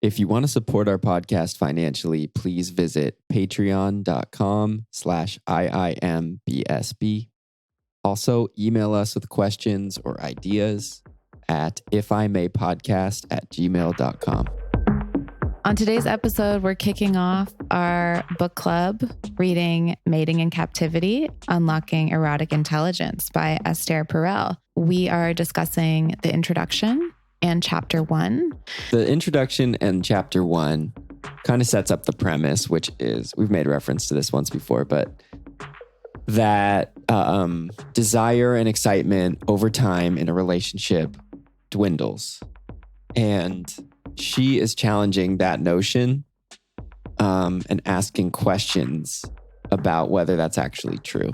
If you want to support our podcast financially, please visit patreon.com/IIMBSB. Also, email us with questions or ideas at ifimaypodcast@gmail.com. On today's episode, we're kicking off our book club reading Mating in Captivity, Unlocking Erotic Intelligence by Esther Perel. We are discussing the introduction and chapter 1. The introduction and chapter 1 kind of sets up the premise, which is, we've made reference to this once before, but that desire and excitement over time in a relationship dwindles. And she is challenging that notion and asking questions about whether that's actually true.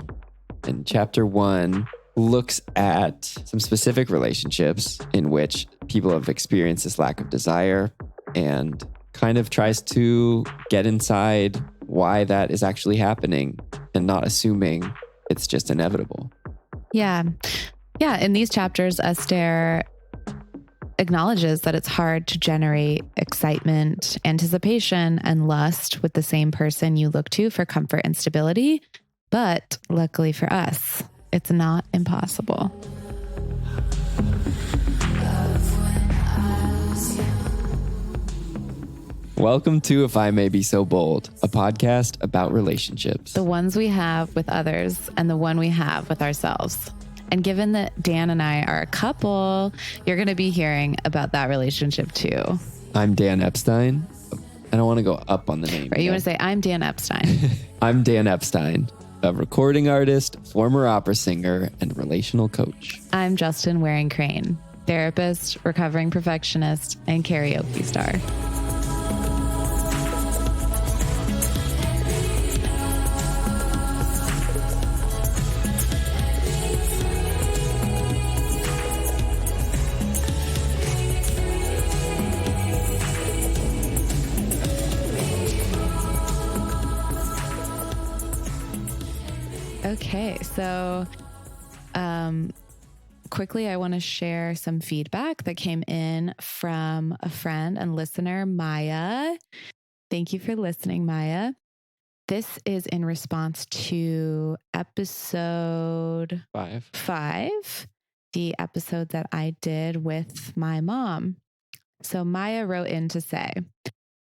And chapter 1 looks at some specific relationships in which people have experienced this lack of desire and kind of tries to get inside why that is actually happening and not assuming it's just inevitable. Yeah. In these chapters, Esther acknowledges that it's hard to generate excitement, anticipation, and lust with the same person you look to for comfort and stability. But luckily for us, it's not impossible. Welcome to If I May Be So Bold, a podcast about relationships. The ones we have with others and the one we have with ourselves. And given that Dan and I are a couple, you're going to be hearing about that relationship too. I'm Dan Epstein. I don't want to go up on the name. Right, you want to say, I'm Dan Epstein. I'm Dan Epstein, a recording artist, former opera singer, and relational coach. I'm Justin Waring Crane, therapist, recovering perfectionist, and karaoke star. Okay, so quickly, I want to share some feedback that came in from a friend and listener, Maya. Thank you for listening, Maya. This is in response to episode 5, the episode that I did with my mom. So Maya wrote in to say,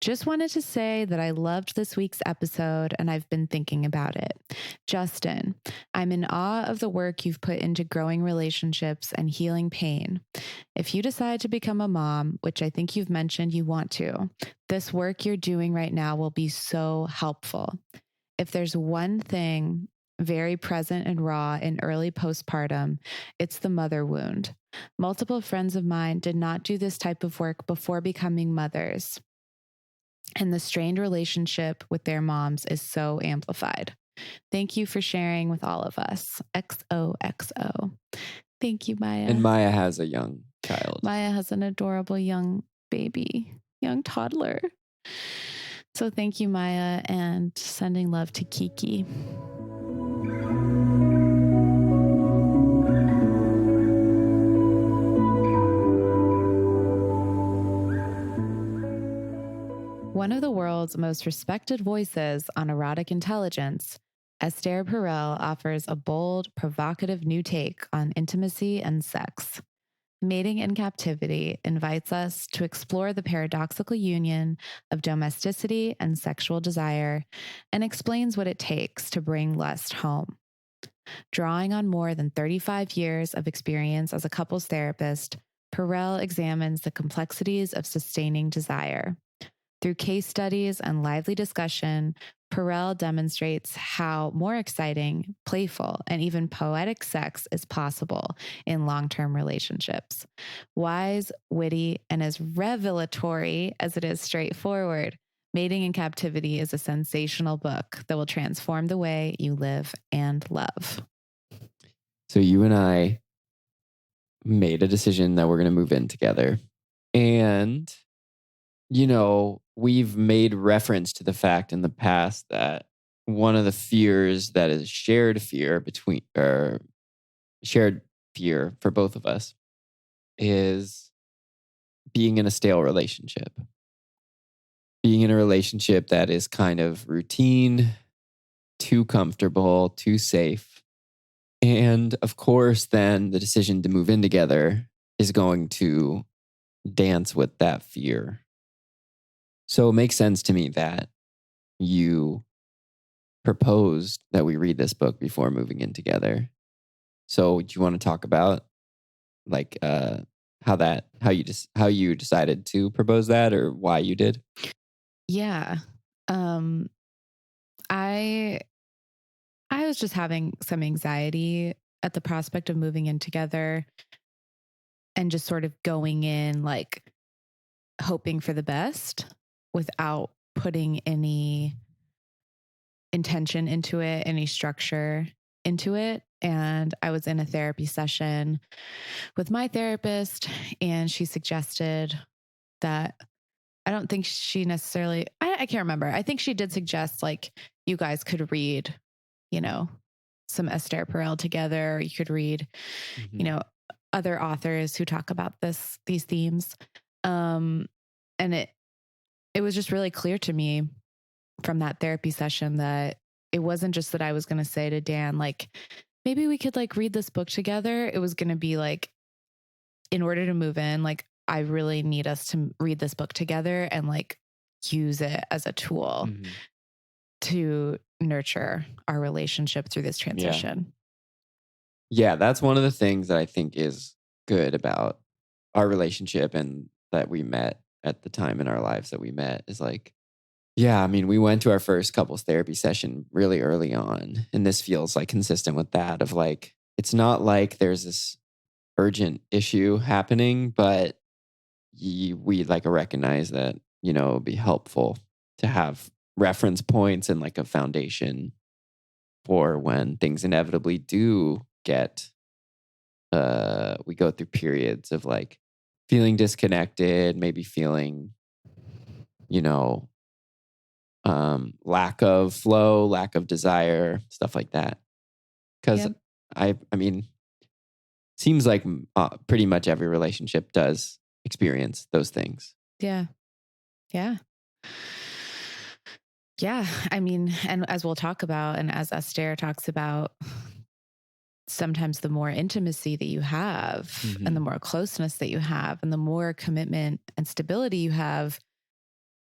just wanted to say that I loved this week's episode and I've been thinking about it. Justin, I'm in awe of the work you've put into growing relationships and healing pain. If you decide to become a mom, which I think you've mentioned you want to, this work you're doing right now will be so helpful. If there's one thing very present and raw in early postpartum, it's the mother wound. Multiple friends of mine did not do this type of work before becoming mothers. And the strained relationship with their moms is so amplified. Thank you for sharing with all of us. XOXO. Thank you, Maya. And Maya has a young child. Maya has an adorable young baby, young toddler. So thank you, Maya, and sending love to Kiki. One of the world's most respected voices on erotic intelligence, Esther Perel offers a bold, provocative new take on intimacy and sex. Mating in Captivity invites us to explore the paradoxical union of domesticity and sexual desire and explains what it takes to bring lust home. Drawing on more than 35 years of experience as a couples therapist, Perel examines the complexities of sustaining desire. Through case studies and lively discussion, Perel demonstrates how more exciting, playful, and even poetic sex is possible in long-term relationships. Wise, witty, and as revelatory as it is straightforward, Mating in Captivity is a sensational book that will transform the way you live and love. So you and I made a decision that we're going to move in together. And, you know, we've made reference to the fact in the past that one of the fears that is shared fear for both of us is being in a stale relationship. being in a relationship that is kind of routine, too comfortable, too safe. And of course, then the decision to move in together is going to dance with that fear. So it makes sense to me that you proposed that we read this book before moving in together. So do you want to talk about like how you decided to propose that, or why you did? Yeah. Um I I was just having some anxiety at the prospect of moving in together and just sort of going in like hoping for the best without putting any intention into it, any structure into it. And I was in a therapy session with my therapist, and she suggested that I don't think she necessarily, I can't remember. I think she did suggest like you guys could read, you know, some Esther Perel together. You could read, you know, other authors who talk about these themes. And it was just really clear to me from that therapy session that it wasn't just that I was going to say to Dan, like, maybe we could like read this book together. It was going to be like, in order to move in, like, I really need us to read this book together and like use it as a tool to nurture our relationship through this transition. Yeah, that's one of the things that I think is good about our relationship and that we met at the time in our lives that we met is like, yeah, I mean, we went to our first couples therapy session really early on. And this feels like consistent with that of like, it's not like there's this urgent issue happening, but we like recognize that, you know, it'd be helpful to have reference points and like a foundation for when things inevitably do get we go through periods of like feeling disconnected, maybe feeling, you know, lack of flow, lack of desire, stuff like that. Because Yep. I mean, seems like pretty much every relationship does experience those things. Yeah. Yeah. Yeah. I mean, and as we'll talk about, and as Esther talks about, sometimes the more intimacy that you have and the more closeness that you have and the more commitment and stability you have,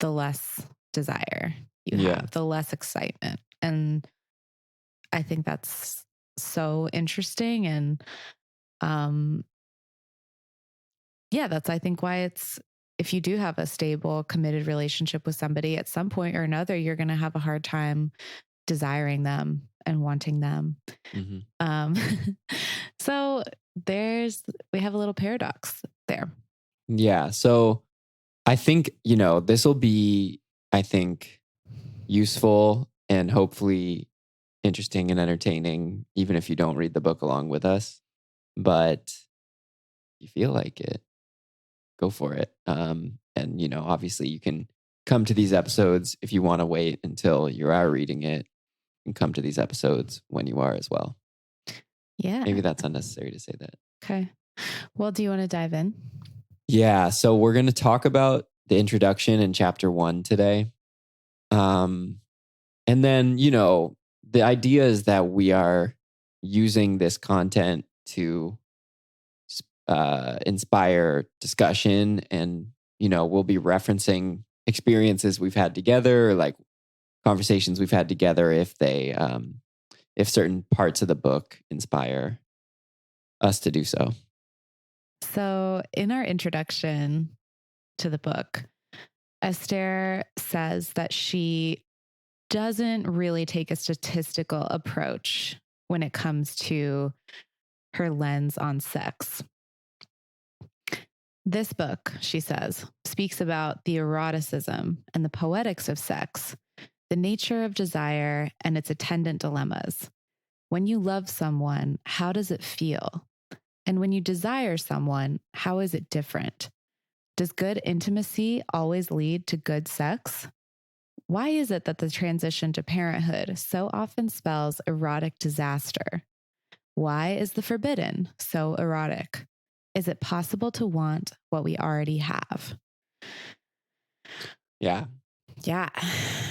the less desire you have, the less excitement. And I think that's so interesting. And yeah, that's, I think, why it's, if you do have a stable, committed relationship with somebody, at some point or another, you're going to have a hard time desiring them and wanting them. Um, so we have a little paradox there. Yeah. So I think, you know, this will be, I think, useful and hopefully interesting and entertaining, even if you don't read the book along with us. But you feel like it, go for it. And, you know, obviously you can come to these episodes if you want to wait until you are reading it and come to these episodes when you are as well. Yeah. Maybe that's unnecessary to say that. Okay. Well, do you want to dive in? Yeah. So we're going to talk about the introduction in chapter 1 today. And then, you know, the idea is that we are using this content to inspire discussion, and, you know, we'll be referencing experiences we've had together, or like conversations we've had together if certain parts of the book inspire us to do so. So, in our introduction to the book, Esther says that she doesn't really take a statistical approach when it comes to her lens on sex. This book, she says, speaks about the eroticism and the poetics of sex, the nature of desire and its attendant dilemmas. When you love someone, how does it feel? And when you desire someone, how is it different? Does good intimacy always lead to good sex? Why is it that the transition to parenthood so often spells erotic disaster? Why is the forbidden so erotic? Is it possible to want what we already have? Yeah. Yeah.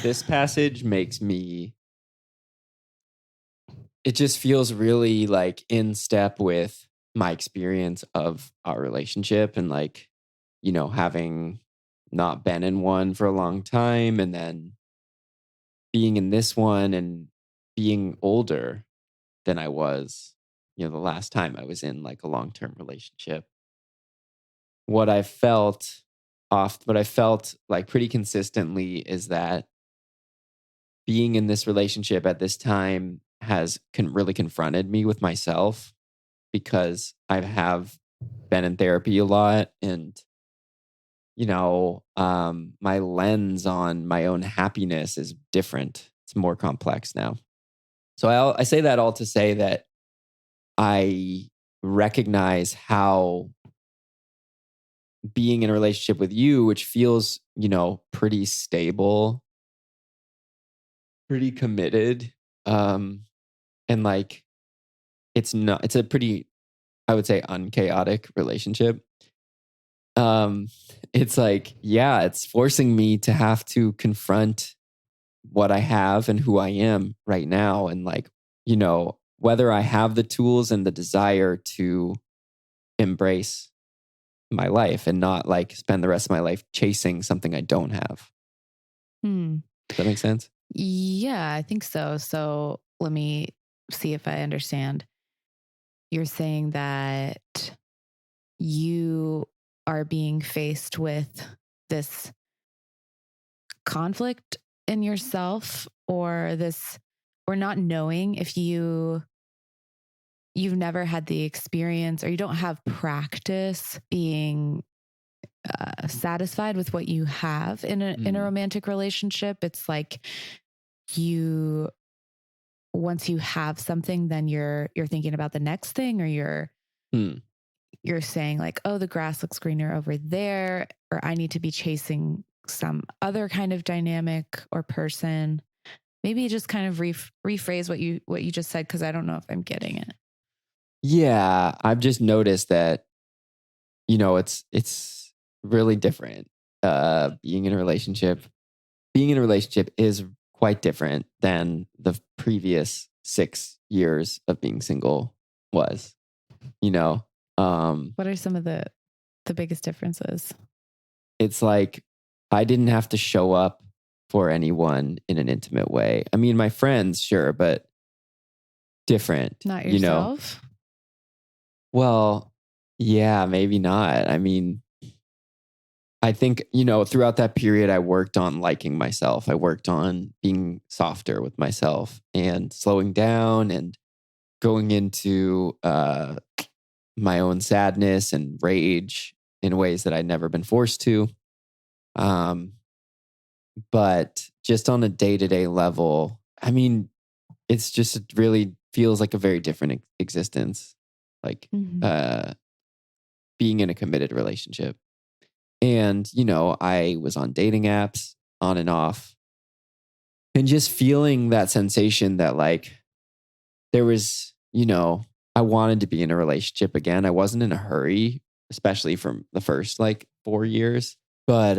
This passage makes me, it just feels really like in step with my experience of our relationship and like, having not been in one for a long time and then being in this one and being older than I was, the last time I was in like a long-term relationship. What I felt what I felt like pretty consistently is that being in this relationship at this time has really confronted me with myself because I have been in therapy a lot and my lens on my own happiness is different. It's more complex now. So I say that all to say that I recognize how being in a relationship with you, which feels, pretty stable, pretty committed, and like it's a pretty, I would say, unchaotic relationship. Um, it's like, yeah, it's forcing me to have to confront what I have and who I am right now. And like, whether I have the tools and the desire to embrace my life and not like spend the rest of my life chasing something I don't have. Hmm. Does that make sense? Yeah, I think so. So let me see if I understand. You're saying that you are being faced with this conflict in yourself or not knowing if you've never had the experience or you don't have practice being satisfied with what you have in a romantic relationship. It's like you once you have something, then you're thinking about the next thing, or you're saying like, oh, the grass looks greener over there, or I need to be chasing some other kind of dynamic or person. Maybe just kind of rephrase what you just said, because I don't know if I'm getting it. Yeah, I've just noticed that, it's really different. Being in a relationship, is quite different than the previous 6 years of being single was, you know. What are some of the biggest differences? It's like I didn't have to show up for anyone in an intimate way. I mean, my friends, sure, but different, Not yourself? Well, yeah, maybe not. I mean, I think, throughout that period, I worked on liking myself. I worked on being softer with myself and slowing down and going into my own sadness and rage in ways that I'd never been forced to. Um, but just on a day to day level, I mean, it really feels like a very different existence, like Mm-hmm. uh, being in a committed relationship. And, I was on dating apps on and off and just feeling that sensation that like there was, I wanted to be in a relationship again. I wasn't in a hurry, especially from the first like 4 years. But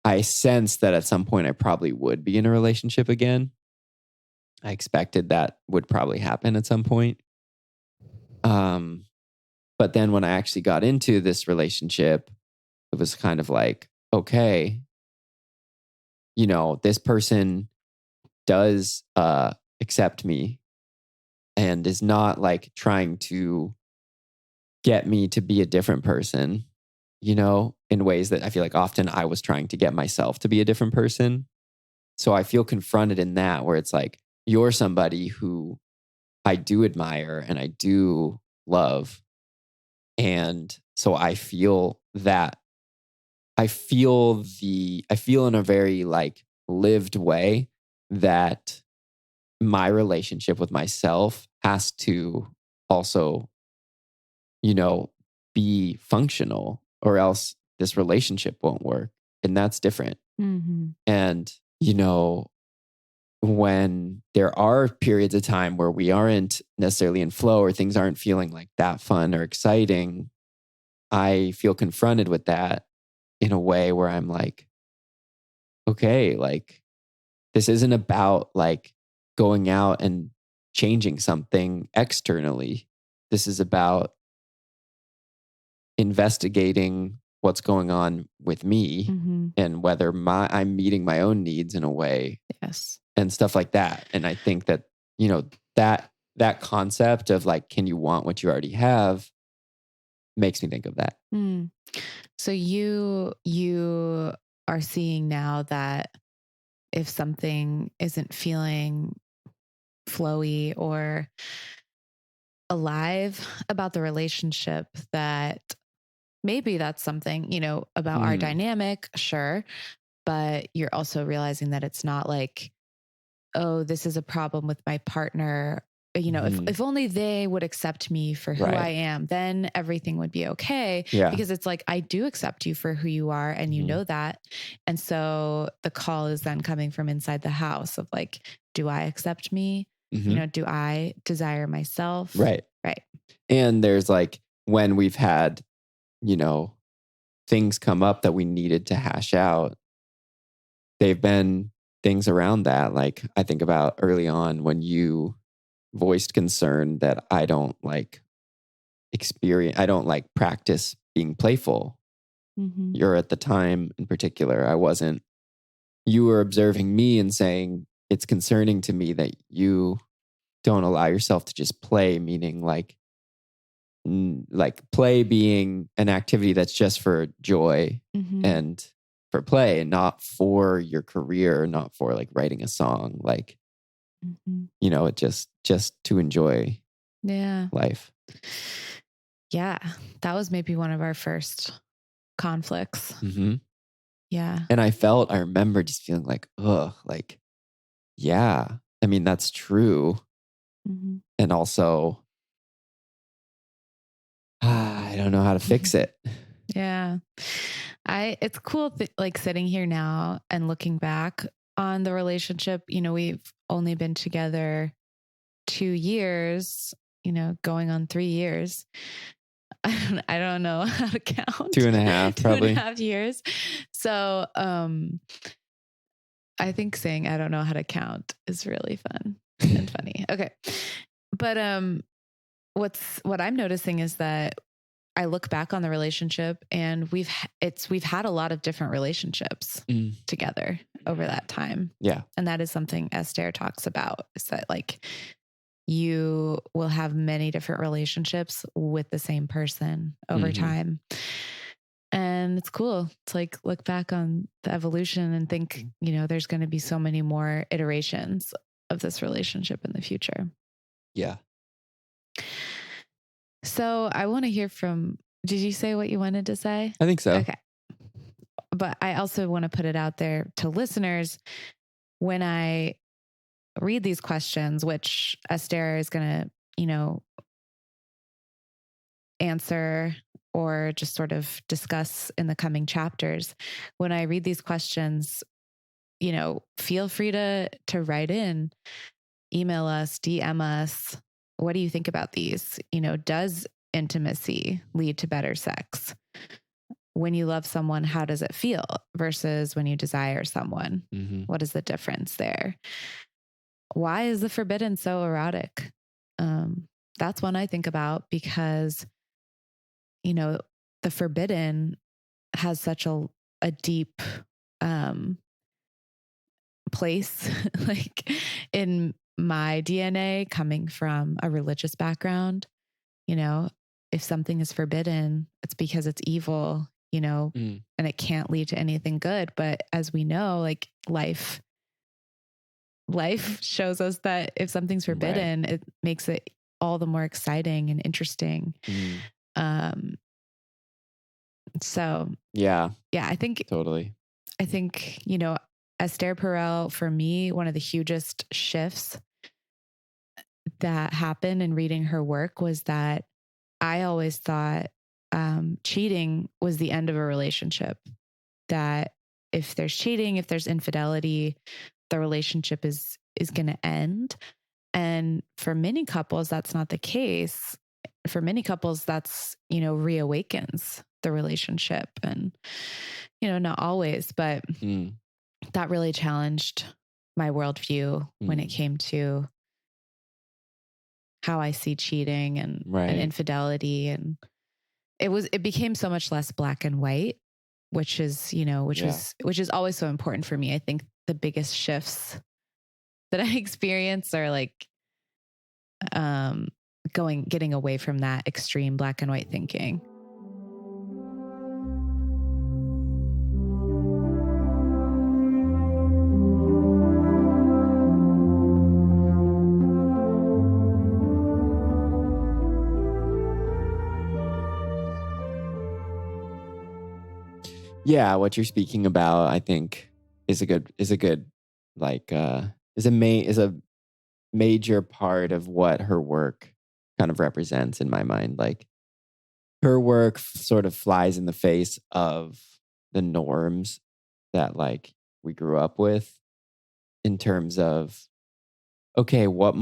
I sensed that at some point I probably would be in a relationship again. I expected that would probably happen at some point. Um, but then when I actually got into this relationship, it was kind of like, okay, this person does accept me and is not like trying to get me to be a different person, in ways that I feel like often I was trying to get myself to be a different person. So I feel confronted in that where it's like, you're somebody who I do admire and I do love. And so I feel in a very like lived way that my relationship with myself has to also, you know, be functional or else this relationship won't work. And that's different. Mm-hmm. And, when there are periods of time where we aren't necessarily in flow or things aren't feeling like that fun or exciting, I feel confronted with that in a way where I'm like, okay, like this isn't about like going out and changing something externally. This is about investigating what's going on with me Mm-hmm. and whether I'm meeting my own needs in a way Yes. and stuff like that. And I think that, that concept of like, can you want what you already have makes me think of that. Mm. So you are seeing now that if something isn't feeling flowy or alive about the relationship, that maybe that's something, about our dynamic, sure. But you're also realizing that it's not like, oh, this is a problem with my partner. If only they would accept me for who I am, then everything would be okay. Yeah. Because it's like, I do accept you for who you are, and you know that. And so the call is then coming from inside the house of like, do I accept me? Do I desire myself? Right. Right. And there's like, when we've had, things come up that we needed to hash out, they've been things around that. Like I think about early on when you voiced concern that I don't like practice being playful. Mm-hmm. You're at the time in particular, I wasn't. You were observing me and saying, it's concerning to me that you don't allow yourself to just play, meaning like play being an activity that's just for joy and for play and not for your career, not for like writing a song, like, it just to enjoy life. Yeah. That was maybe one of our first conflicts. Yeah. And I remember just feeling like, ugh, like, yeah, I mean, that's true. And also, I don't know how to fix it. Yeah. It's cool like sitting here now and looking back on the relationship. We've only been together 2 years, going on 3 years. I don't know how to count. 2.5, probably. 2.5 years. So, I think saying I don't know how to count is really fun and funny. Okay. But what I'm noticing is that I look back on the relationship, and we've had a lot of different relationships together over that time. Yeah. And that is something Esther talks about, is that like you will have many different relationships with the same person over time. And it's cool to like look back on the evolution and think, there's going to be so many more iterations of this relationship in the future. Yeah. So I want to hear did you say what you wanted to say? I think so. Okay. But I also want to put it out there to listeners. When I read these questions, which Esther is going to, answer or just sort of discuss in the coming chapters, when I read these questions, feel free to write in, email us, DM us. What do you think about these? Does intimacy lead to better sex? When you love someone, how does it feel versus when you desire someone? What is the difference there? Why is the forbidden so erotic? That's one I think about, because, the forbidden has such a deep place, like in my DNA, coming from a religious background. If something is forbidden, it's because it's evil, and it can't lead to anything good. But as we know, like life shows us that if something's forbidden, it makes it all the more exciting and interesting. So yeah, I think totally. Esther Perel, for me, one of the hugest shifts that happened in reading her work was that I always thought cheating was the end of a relationship. That if there's cheating, if there's infidelity, the relationship is going to end. And for many couples, that's not the case. For many couples, that's, reawakens the relationship. And, not always, but that really challenged my worldview when it came to how I see cheating and infidelity. And it became so much less black and white, which is, which is always so important for me. I think the biggest shifts that I experience are like, getting away from that extreme black and white thinking. Yeah, what you're speaking about, I think, is a major part of what her work kind of represents in my mind. Like, her work sort of flies in the face of the norms that like we grew up with in terms of, okay, what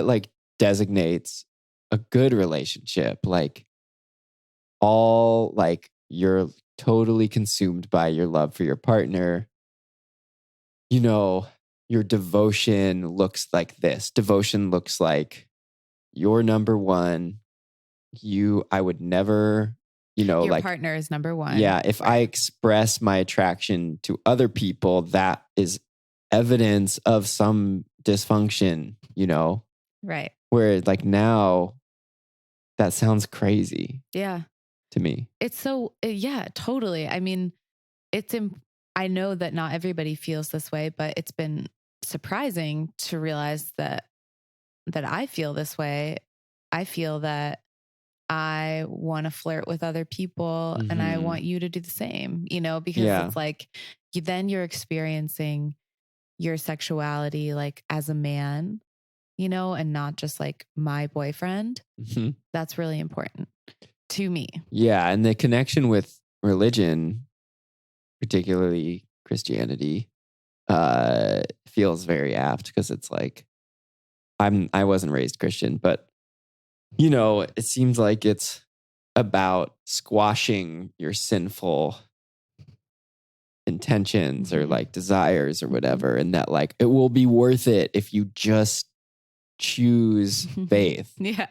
like designates a good relationship? Like, all like you're totally consumed by your love for your partner. Your devotion looks like this. Devotion looks like you're number one. I would never, Your like, partner is number one. Yeah. If I express my attraction to other people, that is evidence of some dysfunction, Right. Where like now that sounds crazy. Yeah. To me. It's so, yeah, totally. I mean, I know that not everybody feels this way, but it's been surprising to realize that I feel this way. I feel that I want to flirt with other people and I want you to do the same, because it's like then you're experiencing your sexuality like as a man, and not just like my boyfriend. That's really important to me. Yeah. And the connection with religion, particularly Christianity, feels very apt because it's like, I wasn't raised Christian, but it seems like it's about squashing your sinful intentions or like desires or whatever. And that like, it will be worth it if you just choose faith. Yeah.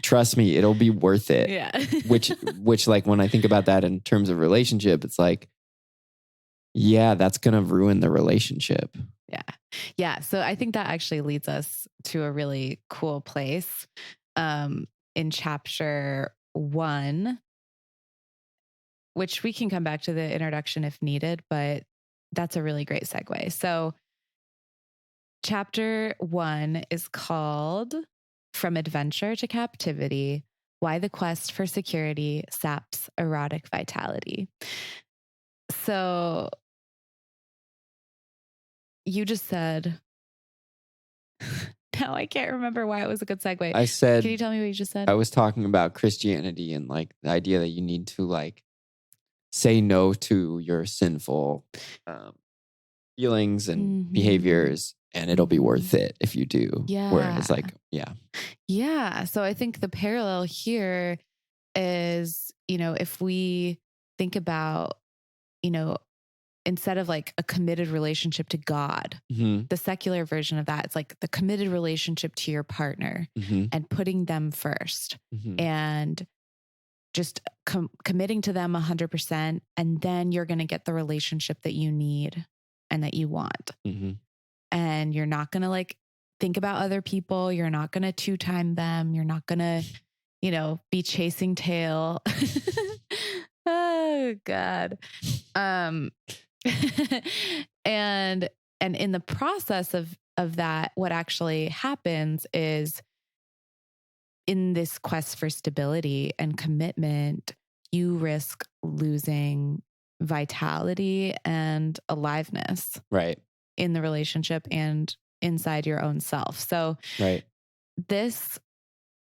Trust me, it'll be worth it. Yeah. which like when I think about that in terms of relationship, it's like, yeah, that's going to ruin the relationship. Yeah. Yeah. So I think that actually leads us to a really cool place in chapter 1, which we can come back to the introduction if needed, but that's a really great segue. So chapter 1 is called From Adventure to Captivity: Why the Quest for Security Saps Erotic Vitality. So you just said, now I can't remember why it was a good segue. I said, can you tell me what you just said? I was talking about Christianity and like the idea that you need to like say no to your sinful feelings and behaviors, and it'll be worth it if you do. Yeah. Whereas like, yeah. Yeah. So I think the parallel here is, if we think about, instead of like a committed relationship to God, the secular version of that, it's like the committed relationship to your partner and putting them first and just committing to them 100%. And then you're going to get the relationship that you need and that you want. And you're not going to like think about other people. You're not going to two-time them. You're not going to, be chasing tail. Oh God. And in the process of that, what actually happens is, in this quest for stability and commitment, you risk losing vitality and aliveness. Right. In the relationship and inside your own self. So this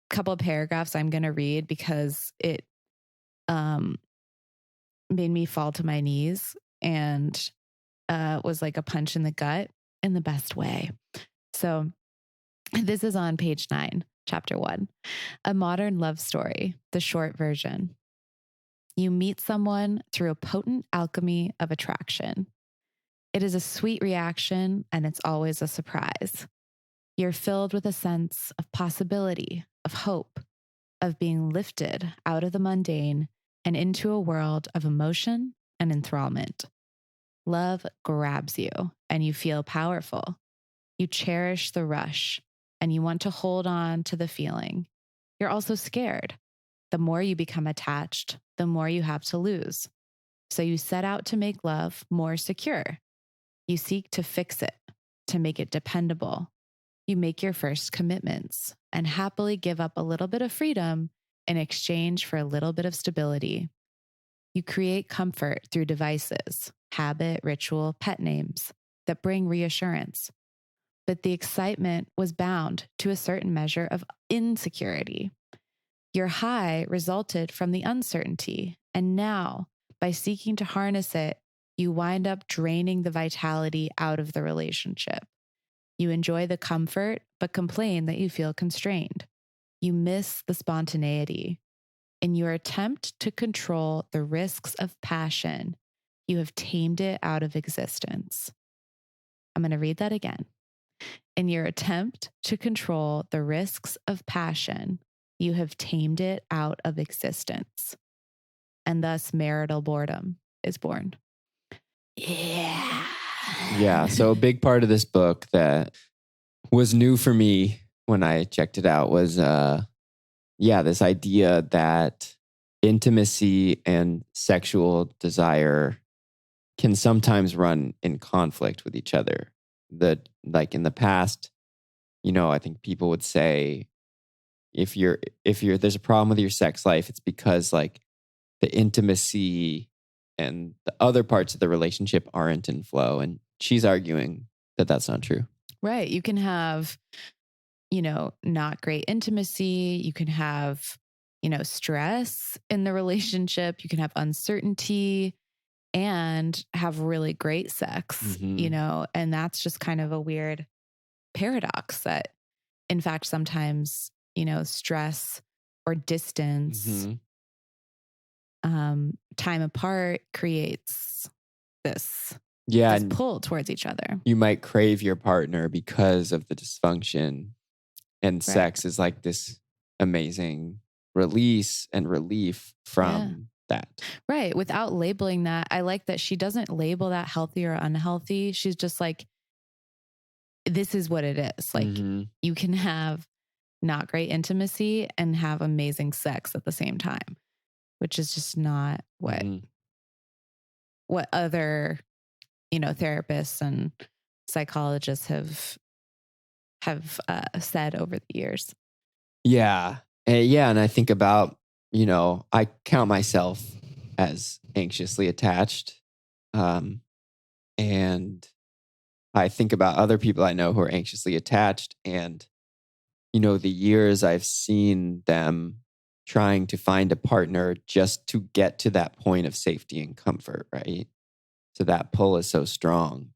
couple of paragraphs I'm going to read because it made me fall to my knees and was like a punch in the gut in the best way. So this is on page 9, chapter 1. A modern love story, the short version. You meet someone through a potent alchemy of attraction. It is a sweet reaction, and it's always a surprise. You're filled with a sense of possibility, of hope, of being lifted out of the mundane and into a world of emotion and enthrallment. Love grabs you, and you feel powerful. You cherish the rush, and you want to hold on to the feeling. You're also scared. The more you become attached, the more you have to lose. So you set out to make love more secure. You seek to fix it, to make it dependable. You make your first commitments and happily give up a little bit of freedom in exchange for a little bit of stability. You create comfort through devices, habit, ritual, pet names that bring reassurance. But the excitement was bound to a certain measure of insecurity. Your high resulted from the uncertainty. And now, by seeking to harness it, you wind up draining the vitality out of the relationship. You enjoy the comfort, but complain that you feel constrained. You miss the spontaneity. In your attempt to control the risks of passion, you have tamed it out of existence. I'm going to read that again. In your attempt to control the risks of passion, you have tamed it out of existence. And thus marital boredom is born. Yeah. Yeah. So a big part of this book that was new for me when I checked it out was, this idea that intimacy and sexual desire can sometimes run in conflict with each other. Like in the past, I think people would say if you're there's a problem with your sex life, it's because like the intimacy and the other parts of the relationship aren't in flow. And she's arguing that that's not true. Right. You can have, not great intimacy. You can have, stress in the relationship. You can have uncertainty and have really great sex, and that's just kind of a weird paradox that, in fact, sometimes, stress or distance, time apart creates this pull towards each other. You might crave your partner because of the dysfunction, and sex is like this amazing release and relief from that. Right. Without labeling that, I like that she doesn't label that healthy or unhealthy. She's just like, this is what it is. Like you can have not great intimacy and have amazing sex at the same time, which is just not what other, therapists and psychologists have said over the years. Yeah. And I think about, I count myself as anxiously attached. And I think about other people I know who are anxiously attached, and, the years I've seen them trying to find a partner just to get to that point of safety and comfort, right? So that pull is so strong.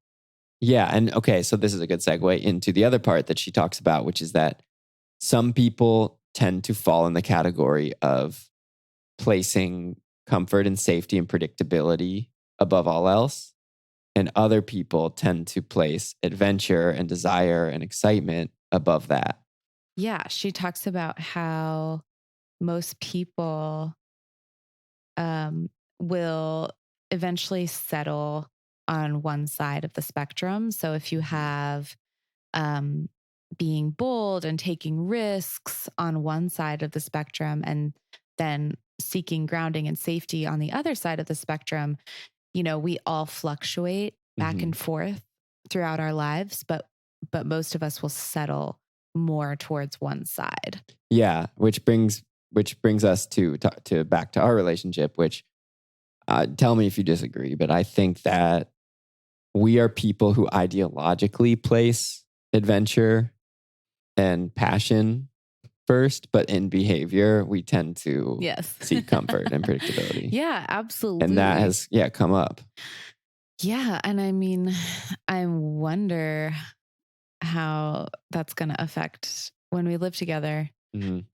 Yeah. And okay, so this is a good segue into the other part that she talks about, which is that some people tend to fall in the category of placing comfort and safety and predictability above all else. And other people tend to place adventure and desire and excitement above that. Yeah. She talks about how most people will eventually settle on one side of the spectrum. So if you have being bold and taking risks on one side of the spectrum, and then seeking grounding and safety on the other side of the spectrum, we all fluctuate back and forth throughout our lives, but most of us will settle more towards one side. Yeah, which brings us to back to our relationship, which tell me if you disagree, but I think that we are people who ideologically place adventure and passion first, but in behavior, we tend to seek comfort and predictability. Yeah, absolutely. And that has, come up. Yeah. And I mean, I wonder how that's going to affect when we live together. In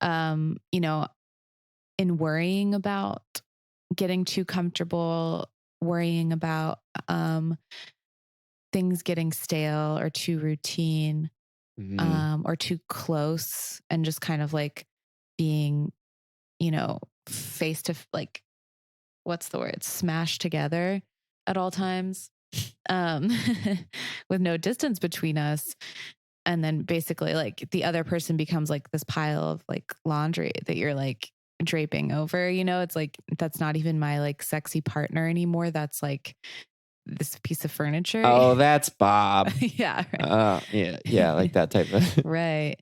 worrying about getting too comfortable, worrying about things getting stale or too routine, or too close, and just kind of like being, face to like, what's the word? Smashed together at all times, um, with no distance between us. And then basically like the other person becomes like this pile of like laundry that you're like draping over, it's like, that's not even my like sexy partner anymore. That's like this piece of furniture. Oh, that's Bob. Yeah. Right. Yeah. Like that type of. Right.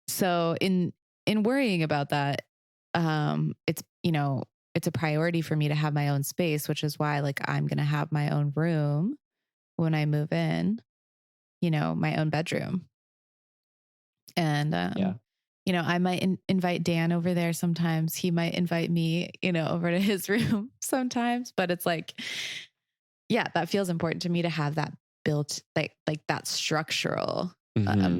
So in worrying about that, it's, it's a priority for me to have my own space, which is why like I'm going to have my own room when I move in, my own bedroom. And, I might invite Dan over there sometimes. He might invite me, over to his room sometimes, but it's like, yeah, that feels important to me to have that built, like that structural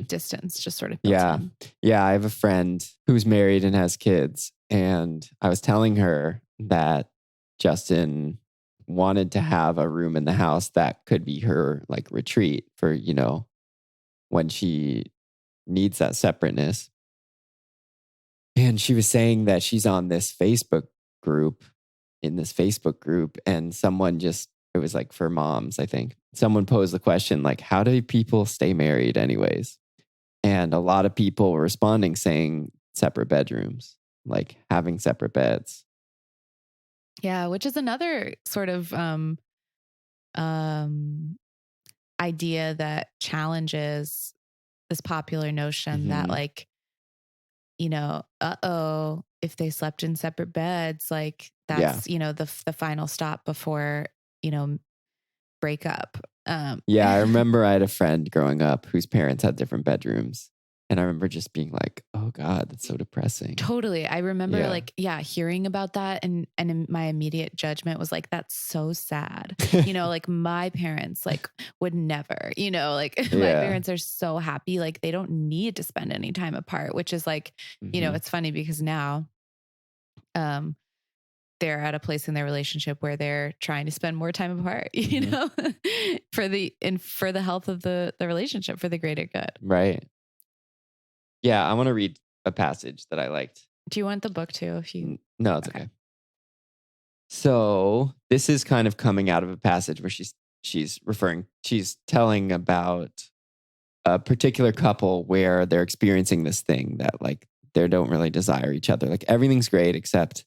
distance just sort of built in. Yeah. I have a friend who's married and has kids. And I was telling her that Justin wanted to have a room in the house that could be her like retreat for, when she needs that separateness. And she was saying that she's on this Facebook group, and someone it was like for moms, I think. Someone posed the question, like, how do people stay married anyways? And a lot of people were responding saying separate bedrooms, like having separate beds. Yeah, which is another sort of idea that challenges this popular notion that like, if they slept in separate beds, like that's, the final stop before, breakup. Yeah, I remember I had a friend growing up whose parents had different bedrooms. And I remember just being like, oh God, that's so depressing. Totally. I remember hearing about that and my immediate judgment was like, that's so sad. Like my parents like would never, my parents are so happy. Like they don't need to spend any time apart, which is like, it's funny because now, they're at a place in their relationship where they're trying to spend more time apart, for the health of the relationship, for the greater good. Right. Yeah, I want to read a passage that I liked. Do you want the book too? No, it's okay. So this is kind of coming out of a passage where she's telling about a particular couple where they're experiencing this thing that like they don't really desire each other. Like everything's great except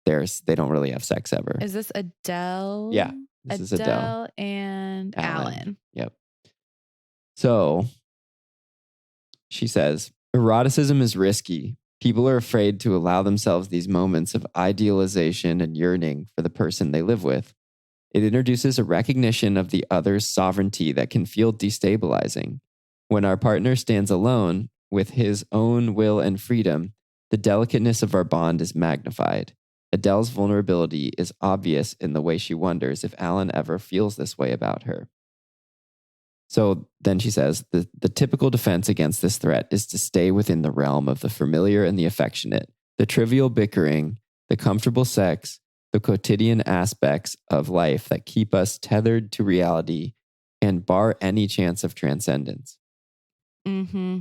they don't really have sex ever. Is this Adele? Yeah, this is Adele and Alan. Yep. So she says, eroticism is risky. People are afraid to allow themselves these moments of idealization and yearning for the person they live with. It introduces a recognition of the other's sovereignty that can feel destabilizing. When our partner stands alone with his own will and freedom, the delicateness of our bond is magnified. Adele's vulnerability is obvious in the way she wonders if Alan ever feels this way about her. So then she says, the typical defense against this threat is to stay within the realm of the familiar and the affectionate, the trivial bickering, the comfortable sex, the quotidian aspects of life that keep us tethered to reality and bar any chance of transcendence. Mm-hmm.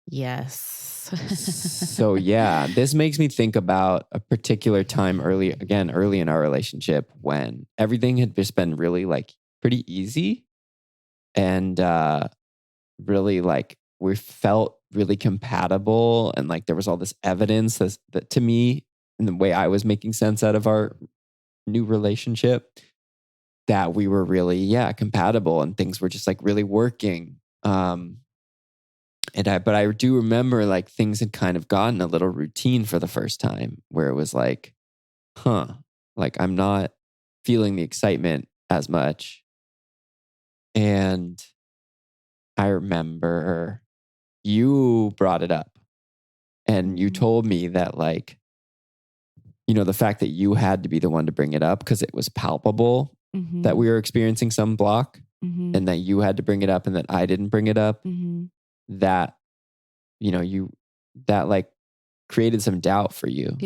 Yes. So yeah, this makes me think about a particular time early in our relationship when everything had just been really like pretty easy and really like we felt really compatible and like there was all this evidence that to me in the way I was making sense out of our new relationship that we were really compatible and things were just like really working. But I do remember like things had kind of gotten a little routine for the first time where it was like, like I'm not feeling the excitement as much. And I remember you brought it up and you told me that like, the fact that you had to be the one to bring it up because it was palpable that we were experiencing some block and that you had to bring it up and that I didn't bring it up, that, that like created some doubt for you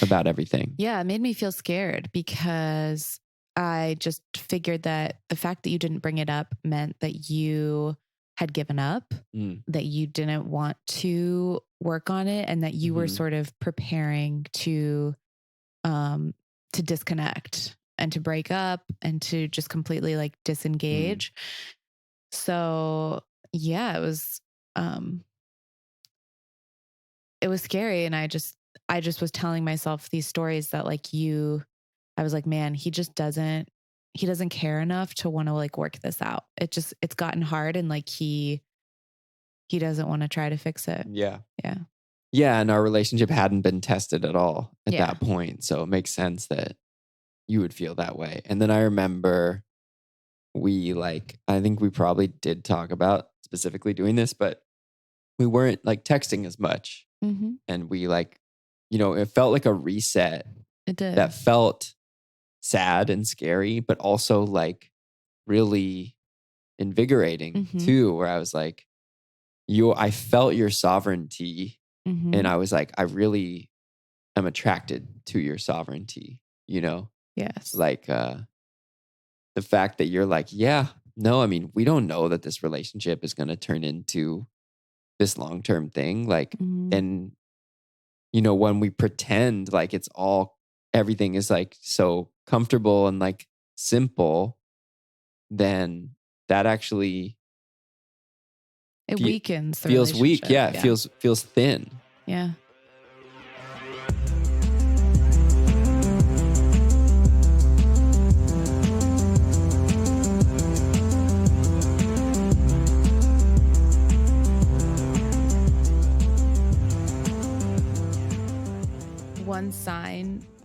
about everything. Yeah. It made me feel scared because I just figured that the fact that you didn't bring it up meant that you had given up, that you didn't want to work on it, and that you were sort of preparing to disconnect and to break up and to just completely like disengage. So yeah, it was scary. And I just was telling myself these stories that like I was like, man, he doesn't care enough to want to like work this out. It's gotten hard, and like he doesn't want to try to fix it. Yeah. Yeah. Yeah. And our relationship hadn't been tested at all at Yeah. that point. So it makes sense that you would feel that way. And then I remember I think we probably did talk about specifically doing this, but we weren't like texting as much. And we it felt like a reset. It did. That felt sad and scary, but also like really invigorating too, where I was like, I felt your sovereignty. And I was like, I really am attracted to your sovereignty, Yes. like the fact that you're like, yeah, no, I mean, we don't know that this relationship is going to turn into this long-term thing. Like, and when we pretend like everything is like so comfortable and like simple, then that actually it weakens the feels weak. relationship. Yeah, it feels thin. Yeah.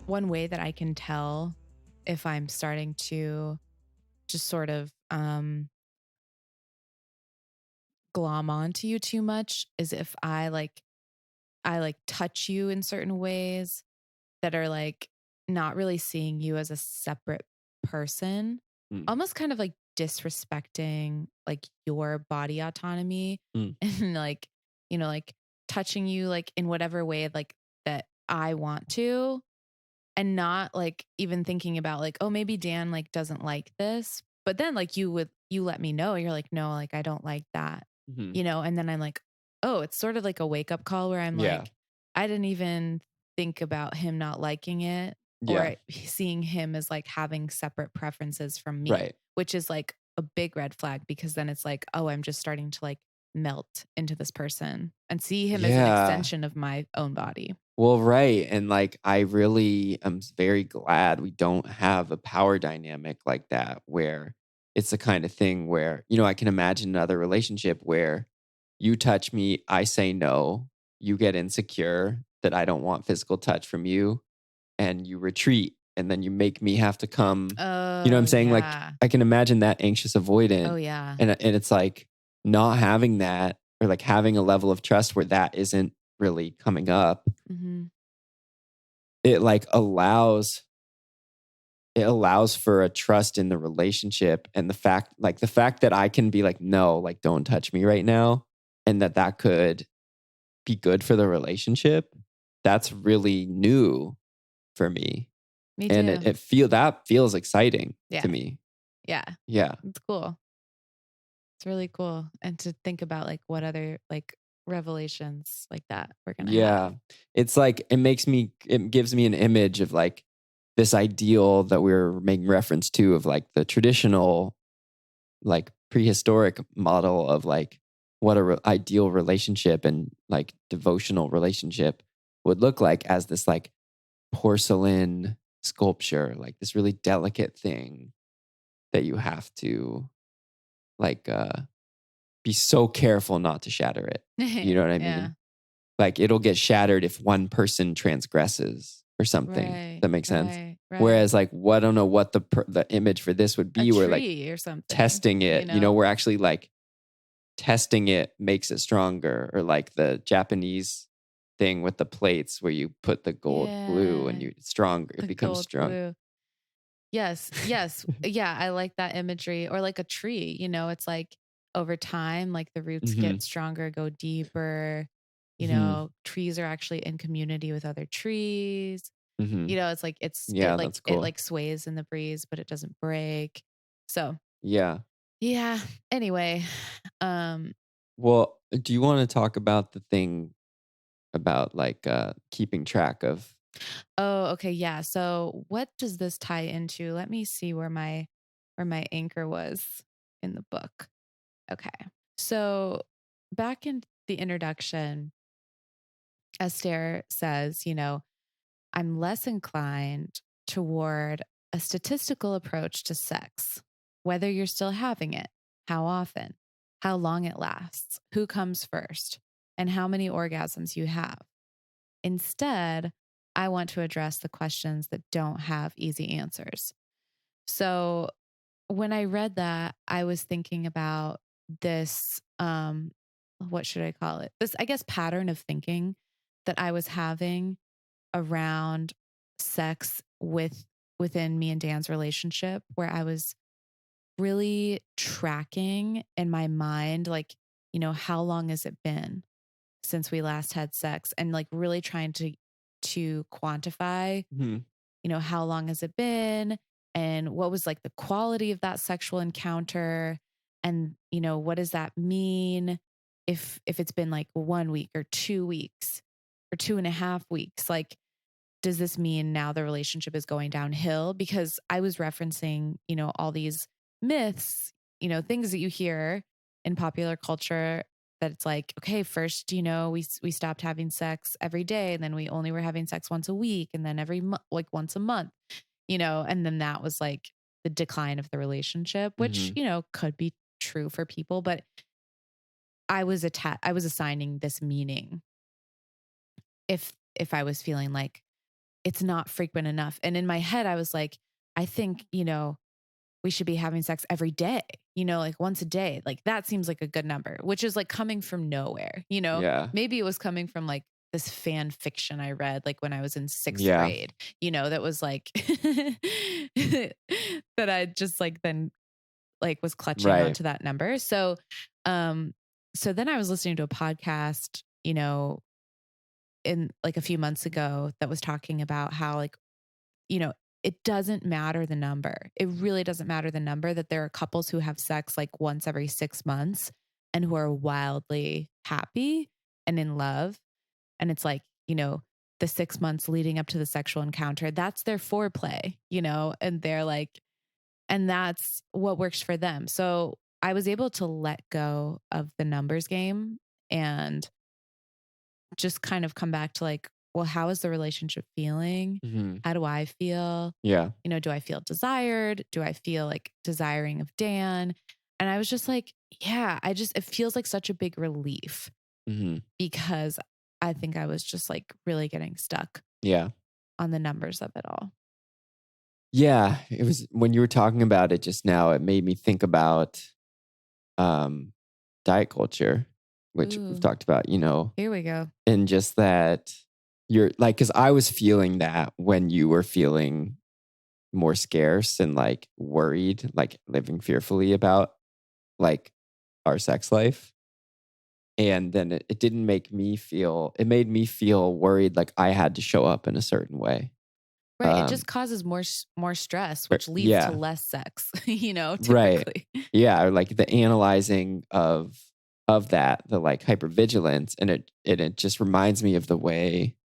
One way that I can tell if I'm starting to just sort of glom onto you too much is if I touch you in certain ways that are like not really seeing you as a separate person, almost kind of like disrespecting like your body autonomy and like, like touching you like in whatever way like that I want to, and not like even thinking about like, oh, maybe Dan like doesn't like this. But then like you let me know, you're like, no, like I don't like that, and then I'm like, oh, it's sort of like a wake up call where I'm like, I didn't even think about him not liking it or seeing him as like having separate preferences from me, Right. which is like a big red flag, because then it's like, oh, I'm just starting to like melt into this person and see him as an extension of my own body. Well, right. And like, I really am very glad we don't have a power dynamic like that, where it's the kind of thing where, I can imagine another relationship where you touch me, I say no, you get insecure that I don't want physical touch from you, and you retreat. And then you make me have to come. You know what I'm saying? Like, I can imagine that anxious avoidant. Oh, yeah. And it's like not having that, or like having a level of trust where that isn't really coming up. It like allows for a trust in the relationship, and the fact that I can be like, no, like don't touch me right now, and that could be good for the relationship. That's really new for me. Me too. And it feels exciting to me. Yeah. Yeah. It's cool. It's really cool. And to think about like what other like revelations like that we're going to have. It's like, it gives me an image of like this ideal that we're making reference to, of like the traditional, like prehistoric model of like what a ideal relationship and like devotional relationship would look like, as this like porcelain sculpture, like this really delicate thing that you have to like be so careful not to shatter it. You know what I mean? Like it'll get shattered if one person transgresses or something. Right, That makes sense. right. Whereas like, I don't know what the image for this would be. A We're tree like or something, testing it. We're actually like testing it makes it stronger. Or like the Japanese thing with the plates where you put the gold glue and it's stronger. It becomes strong. Glue. Yes. Yeah, I like that imagery. Or like a tree, it's like over time, like the roots get stronger, go deeper. Trees are actually in community with other trees. Mm-hmm. You know, it's like Yeah, that's it cool. like sways in the breeze, but it doesn't break. So Yeah. yeah. Anyway, um, Well, do you want to talk about the thing about like keeping track of? oh, okay, yeah. So what does this tie into? Let me see where my anchor was in the book. Okay. So back in the introduction, Esther says, you know, I'm less inclined toward a statistical approach to sex, whether you're still having it, how often, how long it lasts, who comes first, and how many orgasms you have. Instead, I want to address the questions that don't have easy answers. So when I read that, I was thinking about this, what should I call it? This, I guess, pattern of thinking that I was having around sex within me and Dan's relationship, where I was really tracking in my mind, like, you know, how long has it been since we last had sex, and like really trying to quantify, Mm-hmm. you know, how long has it been, and what was like the quality of that sexual encounter, and you know, what does that mean if it's been like 1 week or 2 weeks or 2.5 weeks, like does this mean now the relationship is going downhill? Because I was referencing, you know, all these myths, you know, things that you hear in popular culture, that it's like, okay, first, you know, we stopped having sex every day, and then we only were having sex once a week, and then every month, like once a month, you know, and then that was like the decline of the relationship, which, Mm-hmm. you know, could be true for people, but I was assigning this meaning if I was feeling like it's not frequent enough. And in my head, I was like, I think, you know, we should be having sex every day, you know, like once a day. Like that seems like a good number, which is like coming from nowhere, you know, Yeah. maybe it was coming from like this fan fiction I read like when I was in sixth Yeah. grade, you know, that was like, that I just like then like was clutching Right. onto that number. Um, so then I was listening to a podcast, you know, in like a few months ago that was talking about how like, you know, it doesn't matter the number. It really doesn't matter the number, that there are couples who have sex like once every 6 months and who are wildly happy and in love. And it's like, you know, the 6 months leading up to the sexual encounter, that's their foreplay, you know, and they're like, and that's what works for them. So I was able to let go of the numbers game and just kind of come back to like, well, how is the relationship feeling? Mm-hmm. How do I feel? Yeah. You know, do I feel desired? Do I feel like desiring of Dan? And I was just like, yeah, it feels like such a big relief, Mm-hmm. because I think I was just like really getting stuck Yeah. on the numbers of it all. Yeah. It was when you were talking about it just now, it made me think about um diet culture, which we've Ooh, talked about, you know, here we go. and just that you're like, because I was feeling that when you were feeling more scarce and like worried, like living fearfully about like our sex life. And then it didn't make me feel, it made me feel worried, like I had to show up in a certain way. Right. It just causes more stress, which leads to Yeah, less sex, you know, right. typically. Yeah, or like the analyzing of that, the like hypervigilance. And it just reminds me of the way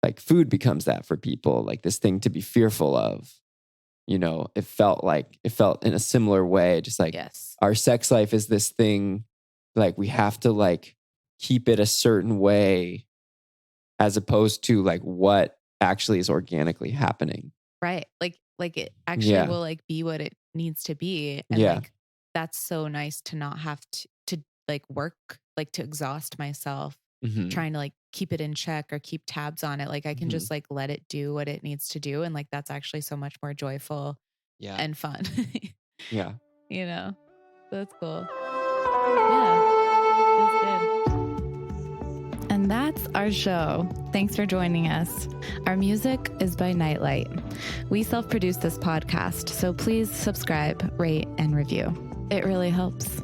like food becomes that for people, like this thing to be fearful of. You know, it felt in a similar way, just like Yes. our sex life is this thing, like we have to like keep it a certain way as opposed to like what actually is organically happening. Right. Like it actually Yeah. will like be what it needs to be. And Yeah. like that's so nice to not have to like work, like to exhaust myself Hmm. trying to like keep it in check or keep tabs on it. Like I can Hmm. just like let it do what it needs to do. And like that's actually so much more joyful Yeah. and fun. Yeah. You know? That's cool. Yeah. That's good. And that's our show. Thanks for joining us. Our music is by Nightlight. We self-produce this podcast, so please subscribe, rate, and review. It really helps.